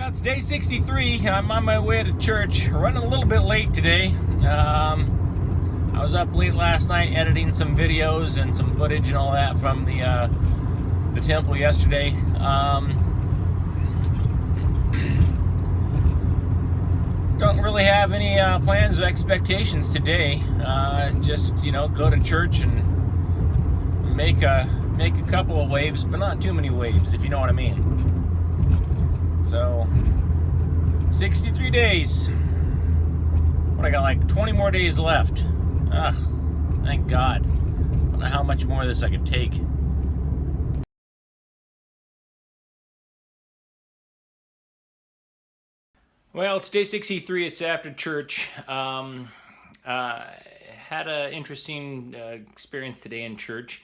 Well, it's day 63. I'm on my way to church. Running a little bit late today. I was up late last night editing some videos and some footage and all that from the temple yesterday. Don't really have any plans or expectations today. Just go to church and make a couple of waves, but not too many waves, if you know what I mean. So 63 days. What, I got like 20 more days left. Thank God. I don't know how much more of this I could take. Well, it's day 63. It's after church. Had an interesting experience today in church.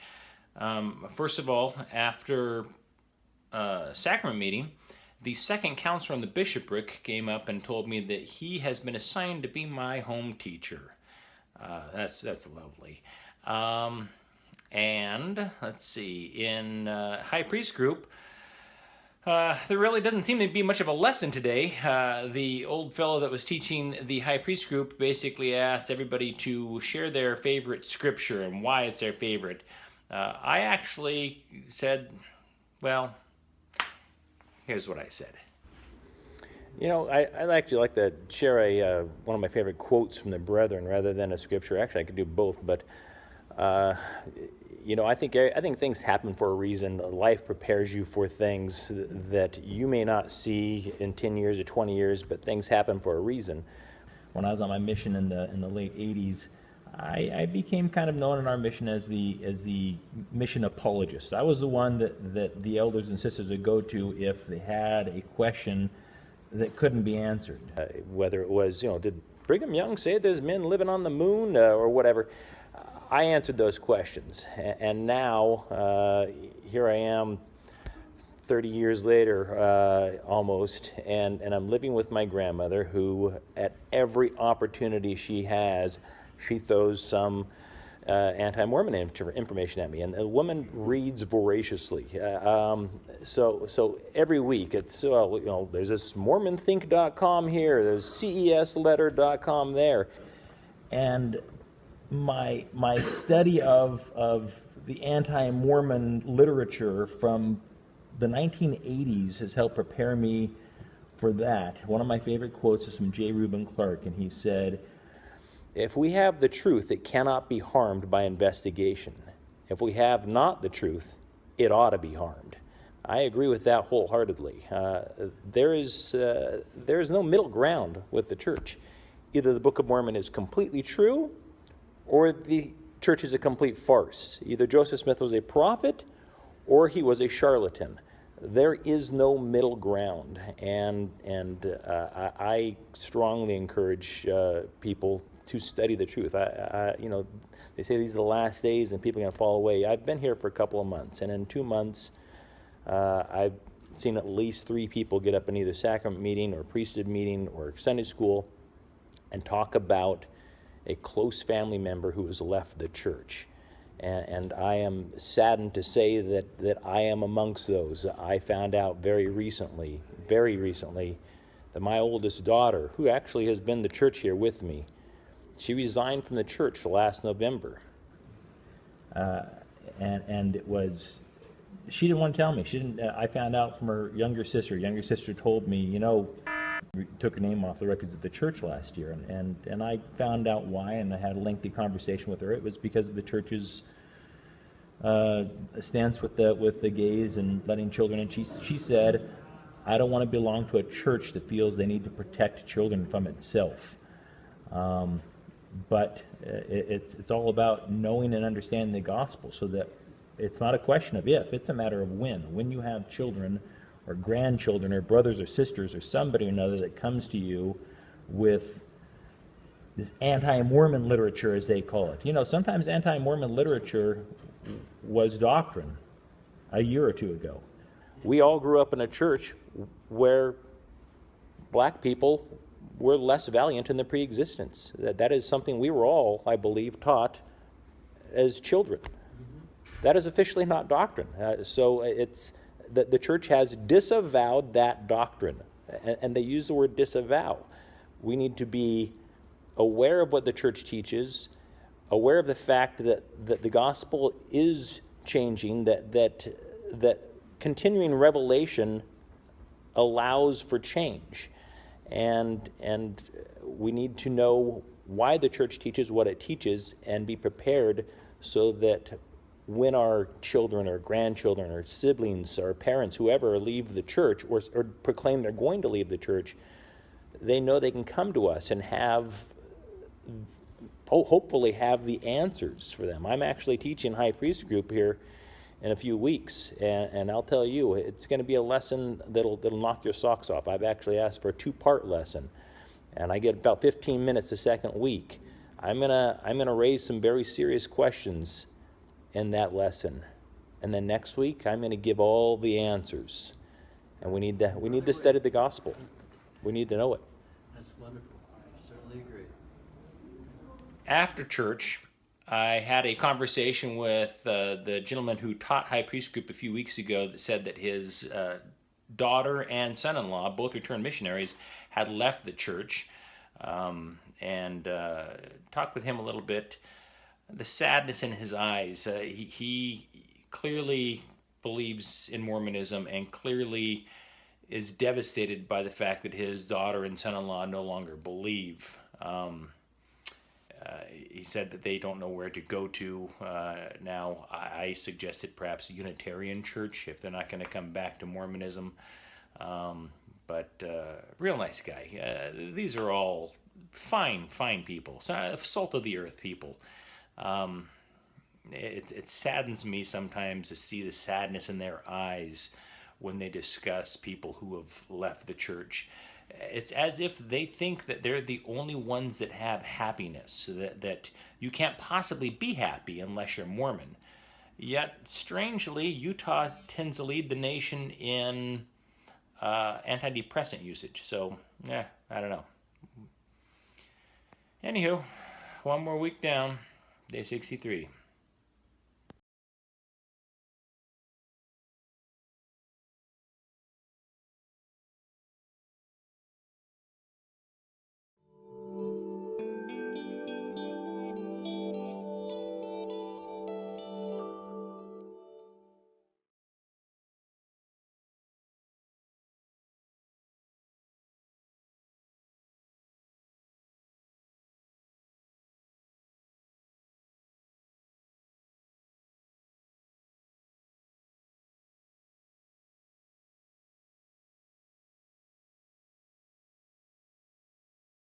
First of all, after sacrament meeting, the second counselor on the bishopric came up and told me that he has been assigned to be my home teacher. That's lovely. And let's see, in high priest group, there really doesn't seem to be much of a lesson today. The old fellow that was teaching the high priest group basically asked everybody to share their favorite scripture and why it's their favorite. I actually said, well, here's what I said. I actually like to share one of my favorite quotes from the brethren rather than a scripture. Actually, I could do both, but I think things happen for a reason. Life prepares you for things that you may not see in 10 years or 20 years, but things happen for a reason. When I was on my mission in the late 80s, I became kind of known in our mission as the mission apologist. I was the one that the elders and sisters would go to if they had a question that couldn't be answered. Whether it was, did Brigham Young say there's men living on the moon or whatever, I answered those questions. And now, here I am 30 years later, almost, and I'm living with my grandmother, who at every opportunity she has, she throws some anti-Mormon information at me, and the woman reads voraciously. So every week it's there's this MormonThink.com here, there's CESletter.com there, and my study of the anti-Mormon literature from the 1980s has helped prepare me for that. One of my favorite quotes is from J. Reuben Clark, and he said, "If we have the truth, it cannot be harmed by investigation. If we have not the truth, it ought to be harmed." I agree with that wholeheartedly. There is no middle ground with the church. Either the Book of Mormon is completely true, or the church is a complete farce. Either Joseph Smith was a prophet, or he was a charlatan. There is no middle ground, and I strongly encourage people to study the truth. They say these are the last days and people are going to fall away. I've been here for a couple of months, and in 2 months, I've seen at least 3 people get up in either sacrament meeting or priesthood meeting or Sunday school and talk about a close family member who has left the church. And I am saddened to say that I am amongst those. I found out very recently, that my oldest daughter, who actually has been to church here with me, she resigned from the church last November. And it was, she didn't want to tell me. She didn't. I found out from her younger sister. Younger sister told me, we took her name off the records of the church last year, and I found out why, and I had a lengthy conversation with her. It was because of the church's stance with the gays and letting children in. She said, "I don't want to belong to a church that feels they need to protect children from itself." But it's all about knowing and understanding the gospel, so that it's not a question of if, it's a matter of when. When you have children or grandchildren or brothers or sisters or somebody or another that comes to you with this anti-Mormon literature, as they call it. Sometimes anti-Mormon literature was doctrine a year or two ago. We all grew up in a church where black people were less valiant in the pre-existence. That is something we were all, I believe, taught as children. That is officially not doctrine. So it's the church has disavowed that doctrine. and they use the word disavow. We need to be aware of what the church teaches, aware of the fact that the gospel is changing, that continuing revelation allows for change, and we need to know why the church teaches what it teaches and be prepared so that when our children or grandchildren or siblings or parents, whoever, leave the church or proclaim they're going to leave the church, they know they can come to us and hopefully have the answers for them. I'm actually teaching high priest group here in a few weeks, and I'll tell you, it's going to be a lesson that'll knock your socks off. I've actually asked for a 2-part lesson, and I get about 15 minutes a second week. I'm gonna raise some very serious questions in that lesson, and then next week I'm gonna give all the answers. And we need to study the gospel. We need to know it. That's wonderful. I certainly agree. After church, I had a conversation with the gentleman who taught high priest group a few weeks ago that said that his daughter and son-in-law, both returned missionaries, had left the church, and talked with him a little bit. The sadness in his eyes. He clearly believes in Mormonism and clearly is devastated by the fact that his daughter and son-in-law no longer believe. He said that they don't know where to go to now. I suggested perhaps a Unitarian church if they're not going to come back to Mormonism. But real nice guy. These are all fine people, salt of the earth people. It saddens me sometimes to see the sadness in their eyes when they discuss people who have left the church. It's as if they think that they're the only ones that have happiness, that you can't possibly be happy unless you're Mormon. Yet, strangely, Utah tends to lead the nation in antidepressant usage. So, I don't know. Anywho, one more week down, day 63.